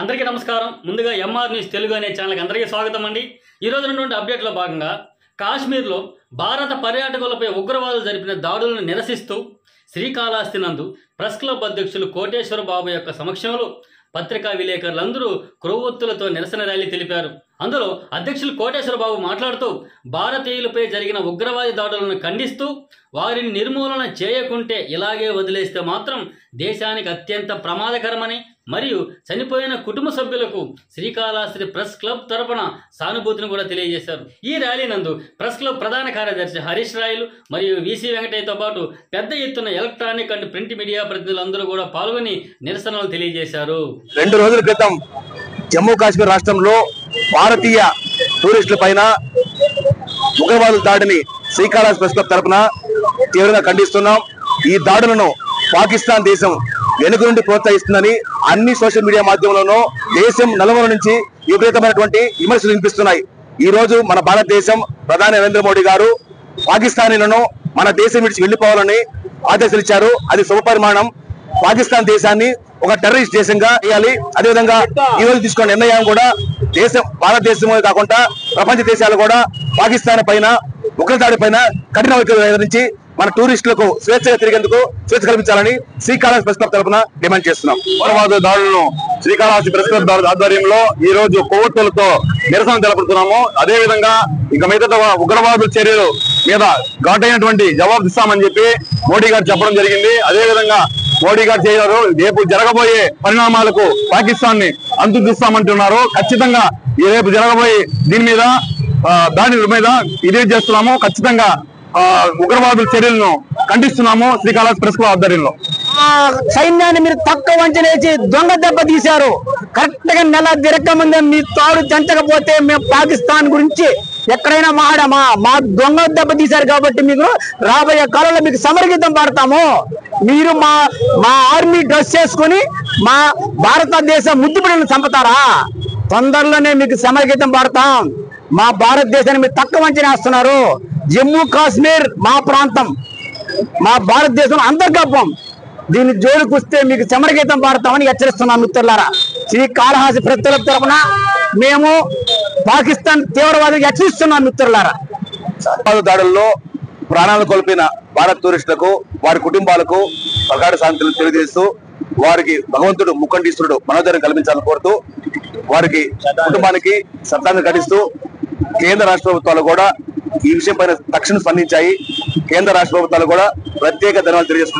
అందరికీ నమస్కారం. ముందుగా ఎంఆర్ న్యూస్ తెలుగు అనే ఛానల్కి అందరికీ స్వాగతం అండి. ఈరోజు ఉన్నటువంటి అప్డేట్లో భాగంగా కాశ్మీర్లో భారత పర్యాటకులపై ఉగ్రవాదులు జరిపిన దాడులను నిరసిస్తూ శ్రీకాళహస్తి నందు ప్రెస్ క్లబ్ అధ్యక్షులు కోటేశ్వర బాబు యొక్క సమక్షంలో పత్రికా విలేకరులందరూ క్రొవ్వొత్తులతో నిరసన ర్యాలీ తెలిపారు. అందులో అధ్యక్షులు కోటేశ్వర బాబు మాట్లాడుతూ భారతీయులపై జరిగిన ఉగ్రవాది దాడులను ఖండిస్తూ వారిని నిర్మూలన చేయకుంటే ఇలాగే వదిలేస్తే మాత్రం దేశానికి అత్యంత ప్రమాదకరమని మరియు చనిపోయిన కుటుంబ సభ్యులకు శ్రీకాళహస్తి ప్రెస్ క్లబ్ తరపున సానుభూతిని కూడా తెలియజేశారు. ఈ ర్యాలీ నందు ప్రెస్ క్లబ్ ప్రధాన కార్యదర్శి హరీష్ రాయలు మరియు వీసీ వెంకటయ్యతో పాటు పెద్ద ఎత్తున ఎలక్ట్రానిక్ అండ్ ప్రింట్ మీడియా ప్రతినిధులందరూ కూడా పాల్గొని నిరసనలు తెలియజేశారు. 2 రోజుల క్రితం జమ్మూ కాశ్మీర్ రాష్ట్రంలో భారతీయ టూరిస్టుల పైన ఉగ్రవాదుల దాడిని శ్రీకాళహస్తి ప్రెస్ క్లబ్ తరపున తీవ్రంగా ఖండిస్తున్నాం. ఈ దాడులను పాకిస్తాన్ దేశం వెనుక నుండి ప్రోత్సహిస్తుందని అన్ని సోషల్ మీడియా మాధ్యమంలోనూ దేశం నలుమూల నుంచి విపరీతమైనటువంటి విమర్శలు వినిపిస్తున్నాయి. ఈ రోజు మన భారతదేశం ప్రధాని నరేంద్ర మోడీ గారు పాకిస్తానీలను మన దేశం విడిచి వెళ్లిపోవాలని ఆదేశాలు ఇచ్చారు. అది శుభపరిమాణం. పాకిస్తాన్ దేశాన్ని ఒక టెర్రరిస్ట్ దేశంగా చేయాలి. అదేవిధంగా ఈ రోజు తీసుకున్న నిర్ణయం కూడా భారతదేశమే కాకుండా ప్రపంచ దేశాలు కూడా పాకిస్తాన్ పైన ఉగ్రదాడి పైన కఠిన వైఖరి ఎదురించి మన టూరిస్టులకు స్వేచ్ఛగా తిరిగేందుకు స్వేచ్ఛ కల్పించాలని శ్రీకాళహస్తి ప్రెస్ క్లబ్ తరఫున డిమాండ్ చేస్తున్నాం. ఉగ్రవాద దాడులను శ్రీకాళహస్తి ప్రెస్ క్లబ్ ఆధ్వర్యంలో ఈ రోజు కొవ్వొత్తులతో నిరసన తెలపడుతున్నాము. అదేవిధంగా ఇక మిగతా ఉగ్రవాదుల చర్యలు మీద ఘాటైనటువంటి జవాబు ఇస్తామని చెప్పి మోడీ గారు చెప్పడం జరిగింది. అదేవిధంగా మోడీ గారు చేయరు రేపు జరగబోయే పరిణామాలకు పాకిస్తాన్ ని అంతుదిస్తామంటున్నారు. ఖచ్చితంగా ఈ రేపు జరగబోయే దాని మీద ఇదే చేస్తున్నాము. ఖచ్చితంగా ఉగ్రవాదుల చర్యలను ఖండిస్తున్నాము. శ్రీకాళహస్తి ప్రెస్ క్లబ్ ఆధ్వర్యంలో సైన్యాన్ని మీరు తక్కువ అంచనేసి దొంగ దెబ్బ తీశారు. కరెక్ట్ గా నెల తిరగకముందే మీ తాడు చెంచకపోతే మేము పాకిస్తాన్ గురించి ఎక్కడైనా మాడమా? మా దొంగ దెబ్బ తీశారు కాబట్టి మీకు రాబోయే కాలంలో మీకు సమరగీతం పాడతాము. మీరు మా ఆర్మీ డ్రెస్ చేసుకుని మా భారతదేశ ముద్దుబిడ్డలను చంపుతారా? తొందరలోనే మీకు సమరగీతం పాడతాం. మా భారతదేశాన్ని మీరు తక్కువ అంచనేస్తున్నారు. జమ్మూ కాశ్మీర్ మా ప్రాంతం, మా భారతదేశం అంతర్గతం. దీన్ని జోలికి వస్తే మీకు సమరగీతం పాడతామని హెచ్చరిస్తున్నాం మిత్రులారా. శ్రీకాళహస్తి ప్రెస్ క్లబ్ తరపున మేము పాకిస్తాన్ తీవ్రవాదిని హెచ్చరిస్తున్నాం మిత్రులారా. దాడుల్లో ప్రాణాలు కోల్పోయిన భారత్ టూరిస్టులకు వారి కుటుంబాలకు ప్రగాఢ శాంతులు తెలియజేస్తూ వారికి భగవంతుడు ముఖండీశ్వరుడు మనోధైర్యం కల్పించాలని కోరుతూ వారికి కుటుంబానికి శ్రద్ధాంజలి ఘటిస్తూ కేంద్ర రాష్ట్ర ప్రభుత్వాలు కూడా ఈ విషయం పైన తక్షణం స్పందించాయి. కేంద్ర రాష్ట్ర ప్రభుత్వాలు కూడా ప్రత్యేక ధన్యవాదాలు తెలియజేస్తున్నారు.